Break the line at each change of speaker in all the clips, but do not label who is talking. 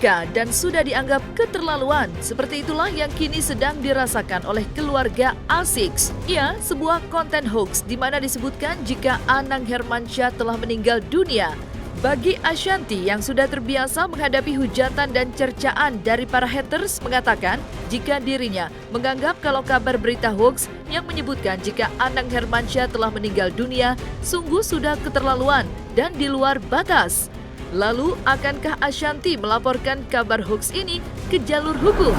mengerikan dan sudah dianggap keterlaluan. Seperti itulah yang kini sedang dirasakan oleh keluarga A6. Ya, sebuah konten hoax di mana disebutkan jika Anang Hermansyah telah meninggal dunia. Bagi Ashanty yang sudah terbiasa menghadapi hujatan dan cercaan dari para haters mengatakan jika dirinya menganggap kalau kabar berita hoax yang menyebutkan jika Anang Hermansyah telah meninggal dunia sungguh sudah keterlaluan dan di luar batas. Lalu, akankah Ashanty melaporkan kabar hoax ini ke jalur hukum?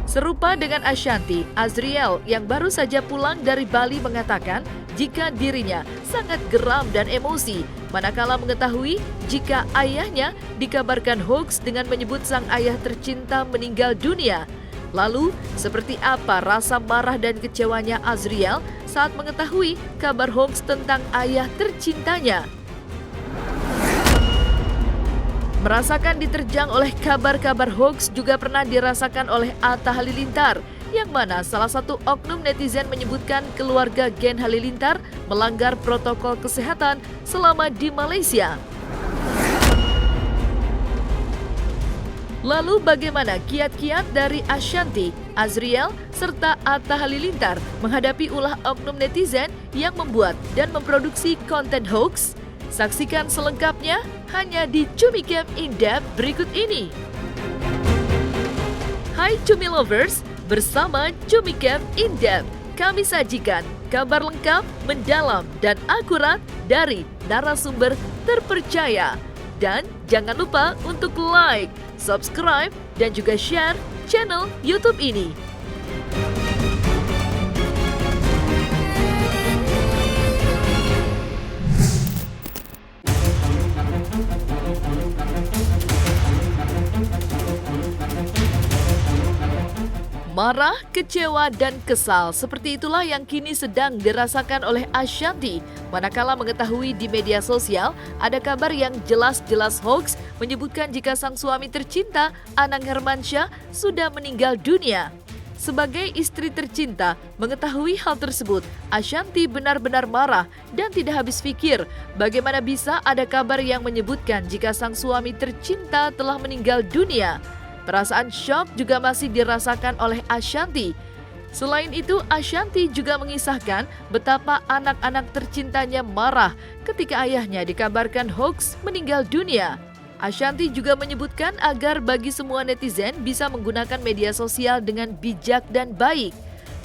Serupa dengan Ashanty, Azriel yang baru saja pulang dari Bali mengatakan jika dirinya sangat geram dan emosi manakala mengetahui jika ayahnya dikabarkan hoax dengan menyebut sang ayah tercinta meninggal dunia. Lalu, seperti apa rasa marah dan kecewanya Azriel saat mengetahui kabar hoax tentang ayah tercintanya? Merasakan diterjang oleh kabar-kabar hoax juga pernah dirasakan oleh Atta Halilintar, yang mana salah satu oknum netizen menyebutkan keluarga Gen Halilintar melanggar protokol kesehatan selama di Malaysia. Lalu bagaimana kiat-kiat dari Ashanty, Azriel, serta Atta Halilintar menghadapi ulah oknum netizen yang membuat dan memproduksi konten hoax? Saksikan selengkapnya hanya di Cumi Camp In-Depth berikut ini. Hai Cumi Lovers, bersama Cumi Camp In-Depth, kami sajikan kabar lengkap, mendalam, dan akurat dari narasumber terpercaya. Dan jangan lupa untuk like, subscribe, dan juga share channel YouTube ini. Marah, kecewa, dan kesal seperti itulah yang kini sedang dirasakan oleh Ashanty manakala mengetahui di media sosial ada kabar yang jelas-jelas hoax menyebutkan jika sang suami tercinta Anang Hermansyah sudah meninggal dunia. Sebagai istri tercinta, mengetahui hal tersebut, Ashanty benar-benar marah dan tidak habis pikir bagaimana bisa ada kabar yang menyebutkan jika sang suami tercinta telah meninggal dunia. Perasaan syok juga masih dirasakan oleh Ashanty. Selain itu, Ashanty juga mengisahkan betapa anak-anak tercintanya marah ketika ayahnya dikabarkan hoax meninggal dunia. Ashanty juga menyebutkan agar bagi semua netizen bisa menggunakan media sosial dengan bijak dan baik.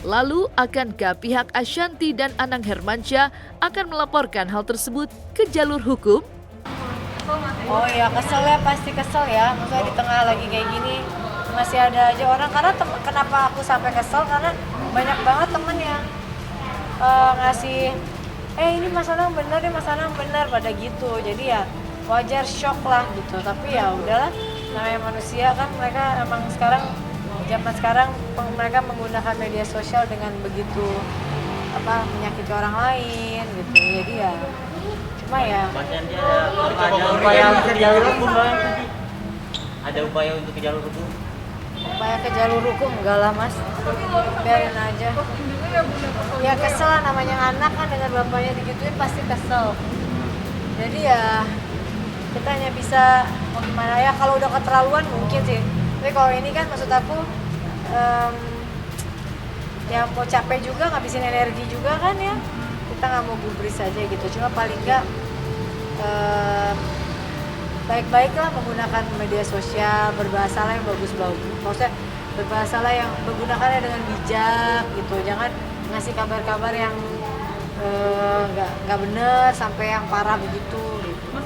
Lalu, akankah pihak Ashanty dan Anang Hermansyah akan melaporkan hal tersebut ke jalur hukum?
Oh ya, kesel ya, pasti kesel ya. Maksudnya di tengah lagi kayak gini masih ada aja orang. Karena kenapa aku sampai kesel, karena banyak banget temen yang ngasih ini Mas Anang bener deh, Mas Anang bener, pada gitu. Jadi ya wajar, shock lah gitu. Tapi ya udahlah, namanya manusia kan, mereka emang sekarang, zaman sekarang mereka menggunakan media sosial dengan begitu menyakiti orang lain gitu. Jadi ya cuma ya
ada upaya untuk ke jalur hukum, ada upaya untuk ke jalur hukum.
Upaya ke jalur hukum enggak lah Mas, biarin aja. Ya kesel lah, namanya anak kan dengan bapaknya digituin pasti kesel. Jadi ya kita hanya bisa mau gimana ya, kalau udah keterlaluan mungkin sih. Tapi kalau ini kan maksud aku ya mau capek juga, ngabisin energi juga kan ya. Kita nggak mau gubris aja gitu, cuma paling nggak baik-baiklah menggunakan media sosial, berbahasalah yang bagus-bagus, maksudnya berbahasalah yang menggunakannya dengan bijak gitu, jangan ngasih kabar-kabar yang nggak bener sampai yang parah begitu gitu.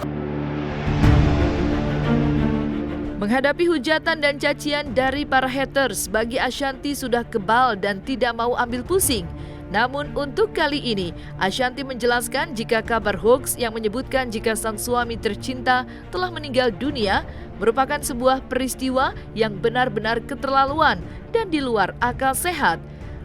Menghadapi hujatan dan cacian dari para haters, bagi Ashanty sudah kebal dan tidak mau ambil pusing. Namun untuk kali ini, Ashanty menjelaskan jika kabar hoax yang menyebutkan jika sang suami tercinta telah meninggal dunia merupakan sebuah peristiwa yang benar-benar keterlaluan dan di luar akal sehat.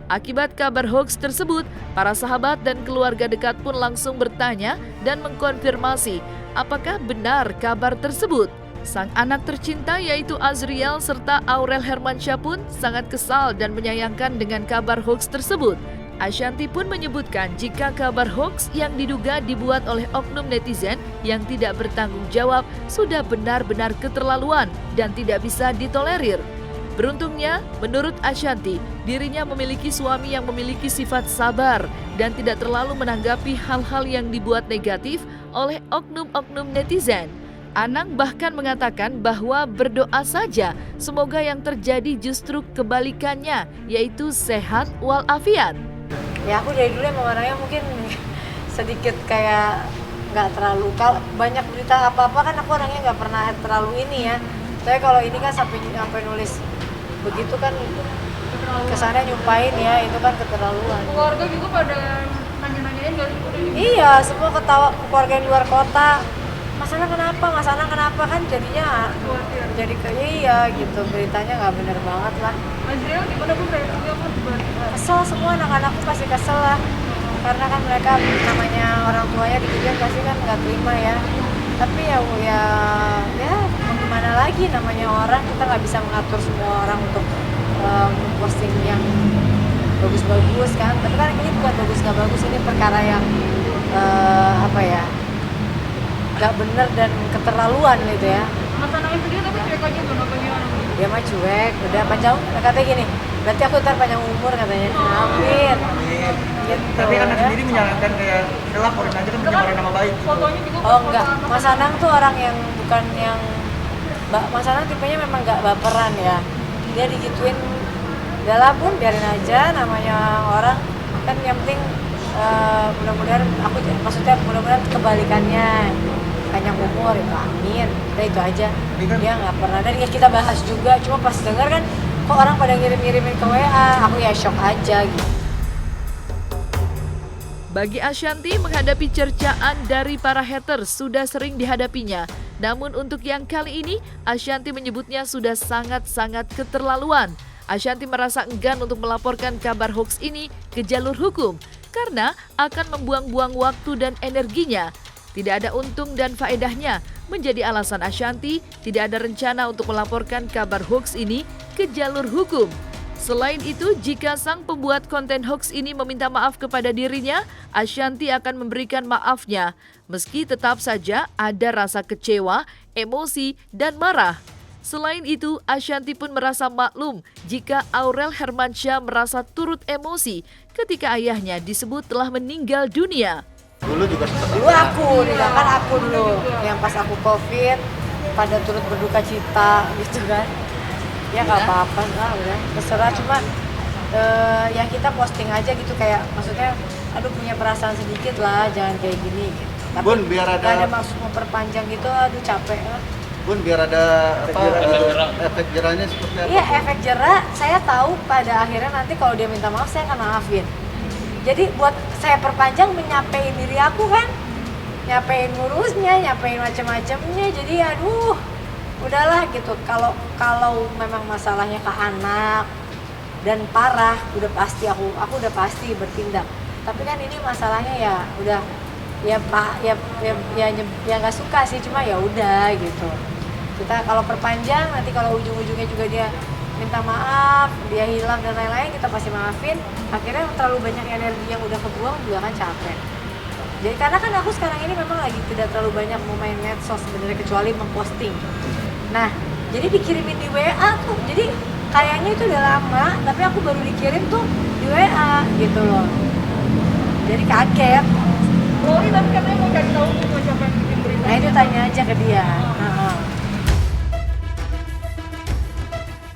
Akibat kabar hoax tersebut, para sahabat dan keluarga dekat pun langsung bertanya dan mengkonfirmasi apakah benar kabar tersebut. Sang anak tercinta yaitu Azriel serta Aurel Hermansyah pun sangat kesal dan menyayangkan dengan kabar hoax tersebut. Ashanti pun menyebutkan jika kabar hoaks yang diduga dibuat oleh oknum netizen yang tidak bertanggung jawab sudah benar-benar keterlaluan dan tidak bisa ditolerir. Beruntungnya, menurut Ashanti, dirinya memiliki suami yang memiliki sifat sabar dan tidak terlalu menanggapi hal-hal yang dibuat negatif oleh oknum-oknum netizen. Anang bahkan mengatakan bahwa berdoa saja, semoga yang terjadi justru kebalikannya, yaitu sehat walafiat.
Ya aku dari dulu emang orangnya mungkin sedikit kayak nggak terlalu, kalau banyak berita apa-apa kan aku orangnya nggak pernah terlalu ini ya. Tapi kalau ini kan sampai nulis begitu kan kesannya nyumpain ya, itu kan keterlaluan.
Keluarga juga pada nanya-nanyain gak sih?
Iya, semua ketawa, keluarga yang luar kota. Mas Anang kenapa kan jadinya jadi kayak iya gitu, beritanya nggak bener banget lah.
Mas Rio gimana pun reaksinya kan
Kesel semua, anak-anakku pasti kesel lah, karena kan mereka namanya orang tuanya digituin pasti kan nggak terima ya. Tapi ya mau gimana lagi, namanya orang, kita nggak bisa mengatur semua orang untuk posting yang bagus-bagus kan. Tapi kan ini bukan bagus nggak bagus, ini perkara yang nggak bener dan keterlaluan gitu ya.
Mas Anangnya sendiri tapi cuek aja gimana?
Dia mah cuek, udah panjang, katanya gini, berarti aku ntar panjang umur katanya. Amin. Gitu,
tapi kan
ya.
sendiri menyarankan kayak kita laporin aja kan pencemaran nama baik gitu.
Fotonya juga
Oh enggak, Mas Anang tuh orang yang bukan yang Mas Anang tipenya memang nggak baperan ya. Dia digituin, udahlah pun biarin aja, namanya orang kan, yang penting mudah-mudahan mudah-mudahan kebalikannya, panjang umur itu, amin. Udah itu aja. Dia nggak pernah, dan ya kita bahas juga, cuma pas dengar kan kok orang pada ngirim-ngirimin ke WA, aku ya shock aja gitu.
Bagi Ashanti, menghadapi cercaan dari para haters sudah sering dihadapinya. Namun untuk yang kali ini, Ashanti menyebutnya sudah sangat-sangat keterlaluan. Ashanti merasa enggan untuk melaporkan kabar hoax ini ke jalur hukum karena akan membuang-buang waktu dan energinya. Tidak ada untung dan faedahnya. Menjadi alasan Ashanti tidak ada rencana untuk melaporkan kabar hoax ini ke jalur hukum. Selain itu, jika sang pembuat konten hoax ini meminta maaf kepada dirinya, Ashanti akan memberikan maafnya. Meski tetap saja ada rasa kecewa, emosi, dan marah. Selain itu, Ashanti pun merasa maklum jika Aurel Hermansyah merasa turut emosi ketika ayahnya disebut telah meninggal dunia.
Dulu juga sempat
Aku dulu yang pas aku COVID pada turut berduka cita gitu kan. Ya nggak apa-apa lah, udah terserah, cuma ya kita posting aja gitu, kayak maksudnya aduh punya perasaan sedikit lah, jangan kayak gini gitu. Tapi
Bun, biar
nggak ada maksud memperpanjang gitu, aduh capek lah.
Bun, biar ada efek jerahnya seperti apa?
Iya, efek jerah saya tahu pada akhirnya nanti kalau dia minta maaf saya akan maafin. Jadi buat saya perpanjang menyapein diri aku kan, nyapein ngurusnya, nyapein macam-macamnya, jadi aduh udahlah gitu. Kalau memang masalahnya ke anak dan parah, udah pasti aku udah pasti bertindak. Tapi kan ini masalahnya ya udah ya nggak suka sih, cuma ya udah gitu. Kita kalau perpanjang nanti kalau ujung-ujungnya juga dia minta maaf, dia hilang dan lain-lain, kita pasti maafin. Akhirnya terlalu banyak energi yang udah kebuang juga kan capek. Jadi karena kan aku sekarang ini memang lagi tidak terlalu banyak mau main medsos sebenarnya, kecuali memposting. Nah, jadi dikirimin di WA tuh. Jadi kayaknya itu udah lama, tapi aku baru dikirim tuh di WA gitu loh. Jadi kaget.
Rory tapi katanya mau cari tahu mau siapa yang bikin berita.
Nah itu tanya aja ke dia.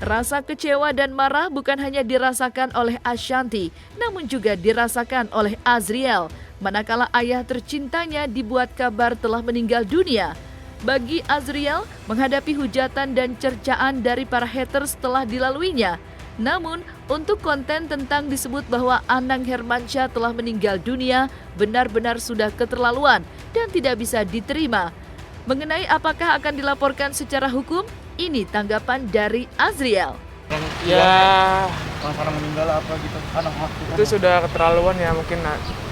Rasa kecewa dan marah bukan hanya dirasakan oleh Ashanti, namun juga dirasakan oleh Azriel, manakala ayah tercintanya dibuat kabar telah meninggal dunia. Bagi Azriel, menghadapi hujatan dan cercaan dari para haters telah dilaluinya. Namun, untuk konten tentang disebut bahwa Anang Hermansyah telah meninggal dunia benar-benar sudah keterlaluan dan tidak bisa diterima. Mengenai apakah akan dilaporkan secara hukum, ini tanggapan dari Azriel.
Ya,
Karena meninggal apa gitu, anak aku.
itu sudah keterlaluan ya, mungkin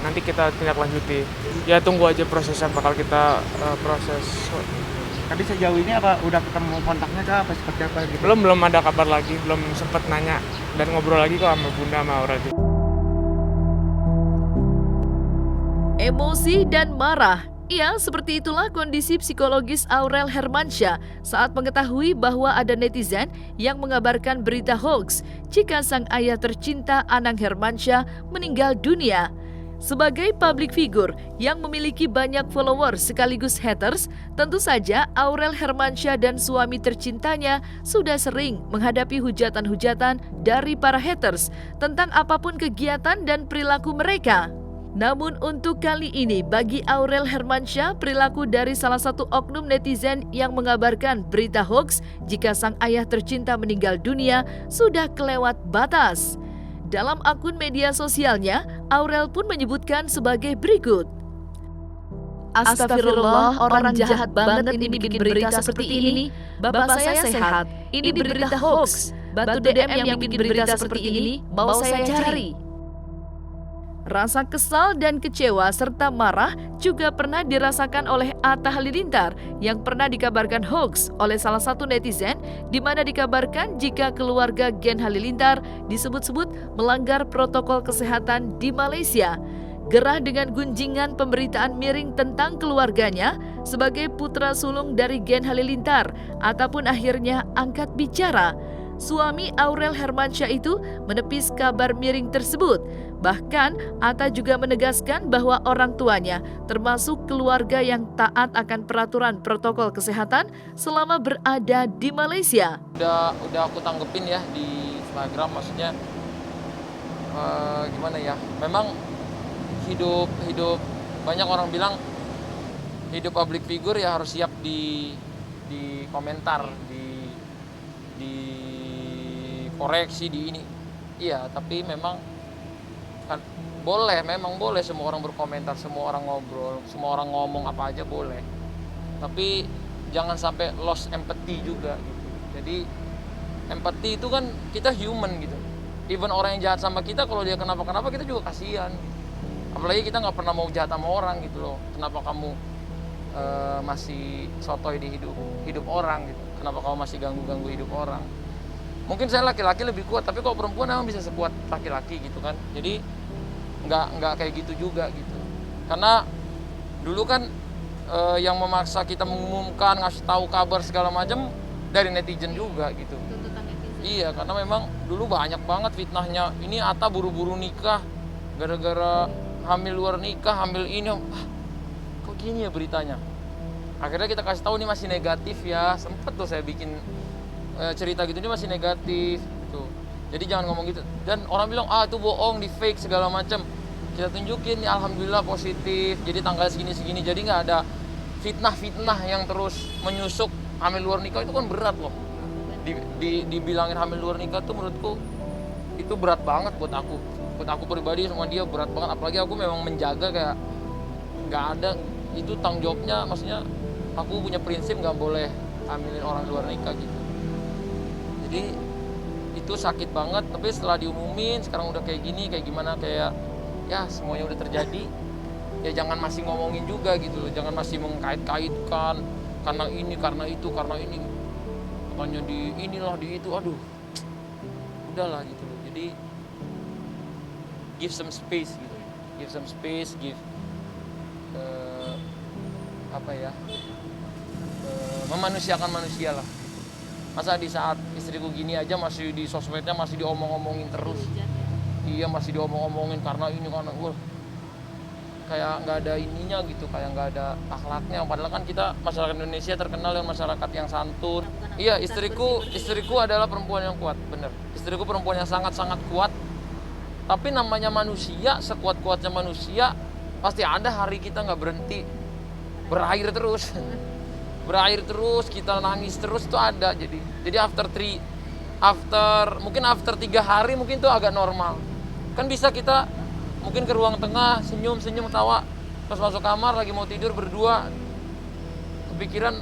nanti kita tindak lanjuti. Ya tunggu aja prosesnya, bakal kita proses.
Tadi sejauh ini apa udah ketemu kontaknya kah, apa seperti apa gitu?
Belum ada kabar lagi, belum sempat nanya dan ngobrol lagi kok sama Bunda sama Aura juga.
Emosi dan marah. Ya, seperti itulah kondisi psikologis Aurel Hermansyah saat mengetahui bahwa ada netizen yang mengabarkan berita hoax jika sang ayah tercinta Anang Hermansyah meninggal dunia. Sebagai public figure yang memiliki banyak followers sekaligus haters, tentu saja Aurel Hermansyah dan suami tercintanya sudah sering menghadapi hujatan-hujatan dari para haters tentang apapun kegiatan dan perilaku mereka. Namun untuk kali ini bagi Aurel Hermansyah, perilaku dari salah satu oknum netizen yang mengabarkan berita hoax jika sang ayah tercinta meninggal dunia sudah kelewat batas. Dalam akun media sosialnya, Aurel pun menyebutkan sebagai berikut. Astagfirullah, orang jahat banget ini bikin berita seperti ini. Bapak saya sehat, ini berita hoax. Bantu DM yang bikin berita seperti ini, mau saya cari. Rasa kesal dan kecewa serta marah juga pernah dirasakan oleh Atta Halilintar yang pernah dikabarkan hoax oleh salah satu netizen, di mana dikabarkan jika keluarga Gen Halilintar disebut-sebut melanggar protokol kesehatan di Malaysia. Gerah dengan gunjingan pemberitaan miring tentang keluarganya sebagai putra sulung dari Gen Halilintar, Atta pun akhirnya angkat bicara. Suami Aurel Hermansyah itu menepis kabar miring tersebut. Bahkan Atta juga menegaskan bahwa orang tuanya termasuk keluarga yang taat akan peraturan protokol kesehatan selama berada di Malaysia.
Udah aku tanggepin ya di Instagram, maksudnya gimana ya? Memang hidup banyak orang bilang hidup public figure ya harus siap di komentar, di koreksi, di ini. Iya, tapi memang kan memang boleh semua orang berkomentar, semua orang ngobrol, semua orang ngomong apa aja boleh. Tapi jangan sampai lost empathy juga gitu. Jadi empathy itu kan kita human gitu. Even orang yang jahat sama kita, kalau dia kenapa-kenapa kita juga kasihan. Apalagi kita nggak pernah mau jahat sama orang gitu loh. Kenapa kamu masih sotoy di hidup orang gitu? Kenapa kamu masih ganggu hidup orang? Mungkin saya laki-laki lebih kuat, tapi kalau perempuan emang bisa sekuat laki-laki gitu kan. Jadi nggak kayak gitu juga gitu. Karena dulu kan yang memaksa kita mengumumkan, ngasih tahu kabar segala macam dari netizen juga gitu. Iya, karena memang dulu banyak banget fitnahnya. Ini Atta buru-buru nikah gara-gara hamil luar nikah, hamil ini. Kok gini ya beritanya? Akhirnya kita kasih tahu ini masih negatif ya. Sempet tuh saya bikin cerita gitu, ini masih negatif gitu. Jadi jangan ngomong gitu. Dan orang bilang itu bohong, di fake segala macam. Kita tunjukin ya alhamdulillah positif. Jadi tanggal segini. Jadi nggak ada fitnah yang terus menyusup. Hamil luar nikah itu kan berat loh. Dibilangin hamil luar nikah tuh menurutku itu berat banget buat aku. Buat aku pribadi sama dia berat banget. Apalagi aku memang menjaga kayak nggak ada itu tanggung jawabnya. Maksudnya aku punya prinsip nggak boleh hamilin orang luar nikah gitu. Jadi itu sakit banget, tapi setelah diumumin sekarang udah kayak gini, kayak gimana, kayak ya semuanya udah terjadi. Ya jangan masih ngomongin juga gitu, jangan masih mengkait-kaitkan karena ini, karena itu, karena ini. Makanya di inilah, di itu, aduh. Udahlah gitu loh. Jadi give some space gitu. Give some space, memanusiakan manusia lah. Masa di saat istriku gini aja masih di sosmednya masih diomong-omongin terus. Iya, masih diomong-omongin karena ini, karena kayak nggak ada ininya gitu, kayak nggak ada akhlaknya. Padahal kan kita masyarakat Indonesia terkenal dengan masyarakat yang santun. Iya, istriku adalah perempuan yang kuat, bener. Istriku perempuan yang sangat-sangat kuat. Tapi namanya manusia, sekuat-kuatnya manusia, pasti ada hari kita nggak berhenti berair terus. Berair terus, kita nangis terus itu ada. Jadi after 3 hari mungkin itu agak normal. Kan bisa kita mungkin ke ruang tengah, senyum tawa, pas masuk kamar lagi mau tidur berdua, kepikiran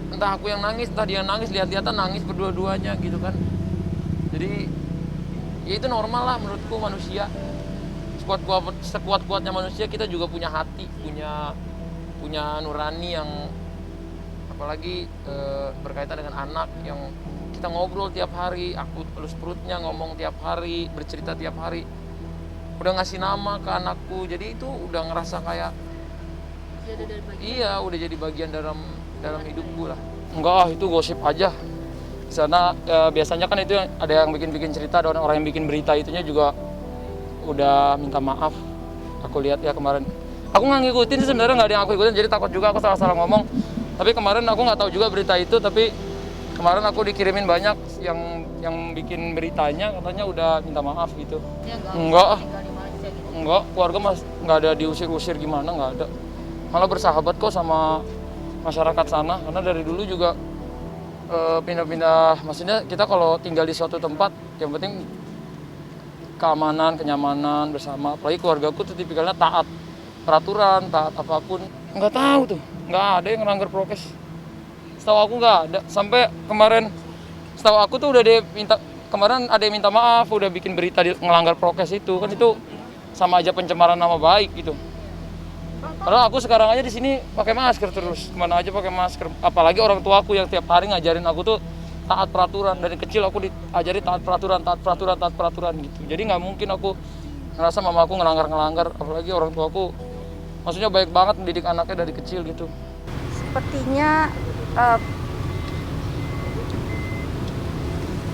entah aku yang nangis, entah dia yang nangis, lihat-lihatan nangis berdua-duanya gitu kan. Jadi ya itu normal lah menurutku manusia. Sekuat-kuatnya manusia kita juga punya hati, punya nurani yang apalagi berkaitan dengan anak yang kita ngobrol tiap hari, aku elus perutnya ngomong tiap hari, bercerita tiap hari. udah ngasih nama ke anakku, jadi itu udah ngerasa kayak iya udah jadi bagian dalam hidupku lah. Enggak, itu gosip aja. Di sana biasanya kan itu ada yang bikin cerita, ada orang yang bikin berita itunya juga udah minta maaf. Aku lihat ya kemarin. Aku nggak ngikutin sih sebenarnya, nggak ada yang aku ikutin, jadi takut juga aku salah ngomong. Tapi kemarin aku nggak tahu juga berita itu, tapi kemarin aku dikirimin banyak yang bikin beritanya katanya udah minta maaf gitu. Enggak, keluarga nggak ada diusir-usir gimana, nggak ada. Malah bersahabat kok sama masyarakat sana, karena dari dulu juga pindah-pindah, maksudnya kita kalau tinggal di suatu tempat yang penting keamanan, kenyamanan bersama. Apalagi keluargaku tuh tipikalnya taat peraturan, taat apapun. Nggak tahu tuh, nggak ada yang melanggar prokes. Setahu aku nggak ada. Sampai kemarin, setahu aku tuh kemarin ada yang minta maaf, udah bikin berita ngelanggar prokes itu. Kan itu sama aja pencemaran nama baik gitu. Karena aku sekarang aja di sini pakai masker terus, kemana aja pakai masker. Apalagi orang tua aku yang tiap hari ngajarin aku tuh taat peraturan. Dari kecil aku diajari taat peraturan gitu. Jadi nggak mungkin aku ngerasa mama aku ngelanggar. Apalagi orang tua aku, maksudnya baik banget mendidik anaknya dari kecil gitu.
Sepertinya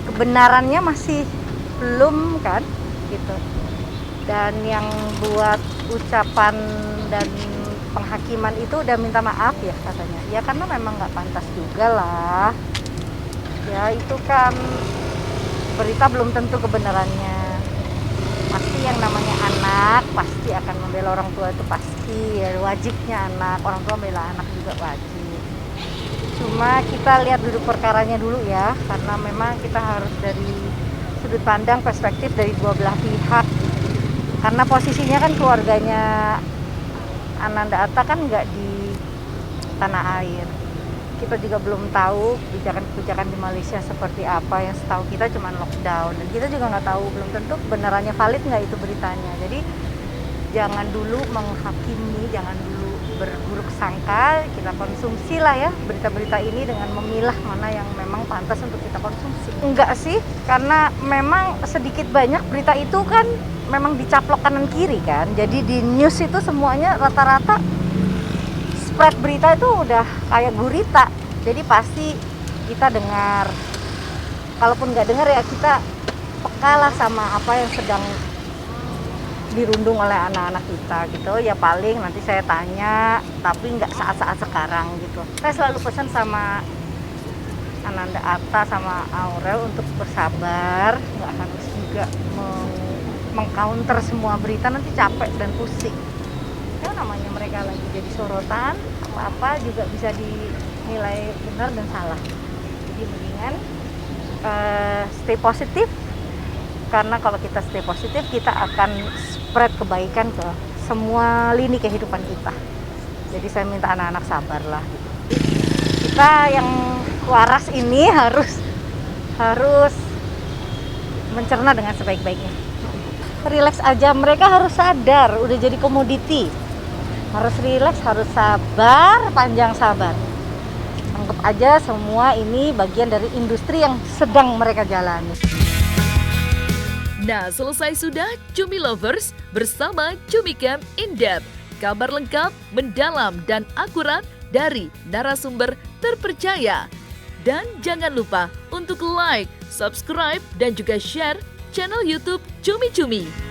kebenarannya masih belum kan gitu. Dan yang buat ucapan dan penghakiman itu udah minta maaf ya katanya. Ya karena memang nggak pantas juga lah. Ya itu kan berita belum tentu kebenarannya. Pasti yang namanya anak pasti akan membela orang tua, itu pasti ya, wajibnya anak, orang tua membela anak juga wajib. Cuma kita lihat duduk perkaranya dulu ya, karena memang kita harus dari sudut pandang perspektif dari dua belah pihak. Karena posisinya kan keluarganya Ananda Atta kan nggak di tanah air. Kita juga belum tahu kebijakan-kebijakan di Malaysia seperti apa. Yang setahu kita cuma lockdown, dan kita juga nggak tahu, belum tentu kebenarannya valid nggak itu beritanya. Jadi jangan dulu menghakimi, jangan dulu berburuk sangka. Kita konsumsi lah ya berita-berita ini dengan memilah mana yang memang pantas untuk kita konsumsi. Enggak sih, karena memang sedikit banyak berita itu kan memang dicaplok kanan kiri kan. Jadi di news itu semuanya rata-rata spread berita itu udah kayak gurita. Jadi pasti kita dengar. Kalaupun nggak dengar ya kita pekalah sama apa yang sedang dirundung oleh anak-anak kita gitu. Ya paling nanti saya tanya, tapi nggak saat-saat sekarang gitu. Saya selalu pesan sama Ananda Atta sama Aurel untuk bersabar, nggak harus juga mengcounter semua berita, nanti capek dan pusing. Ya namanya mereka lagi jadi sorotan, apa-apa juga bisa dinilai benar dan salah. Jadi mendingan stay positif, karena kalau kita stay positif kita akan spread kebaikan ke semua lini kehidupan kita. Jadi saya minta anak-anak sabar lah gitu. Kita yang waras ini harus mencerna dengan sebaik-baiknya. Relax aja, mereka harus sadar udah jadi komoditi. Harus relax, harus sabar, panjang sabar. Anggap aja semua ini bagian dari industri yang sedang mereka jalani.
Nah, selesai sudah Cumi Lovers bersama Cumi Camp In-Depth. Kabar lengkap, mendalam, dan akurat dari narasumber terpercaya. Dan jangan lupa untuk like, subscribe, dan juga share channel YouTube Cumi Cumi.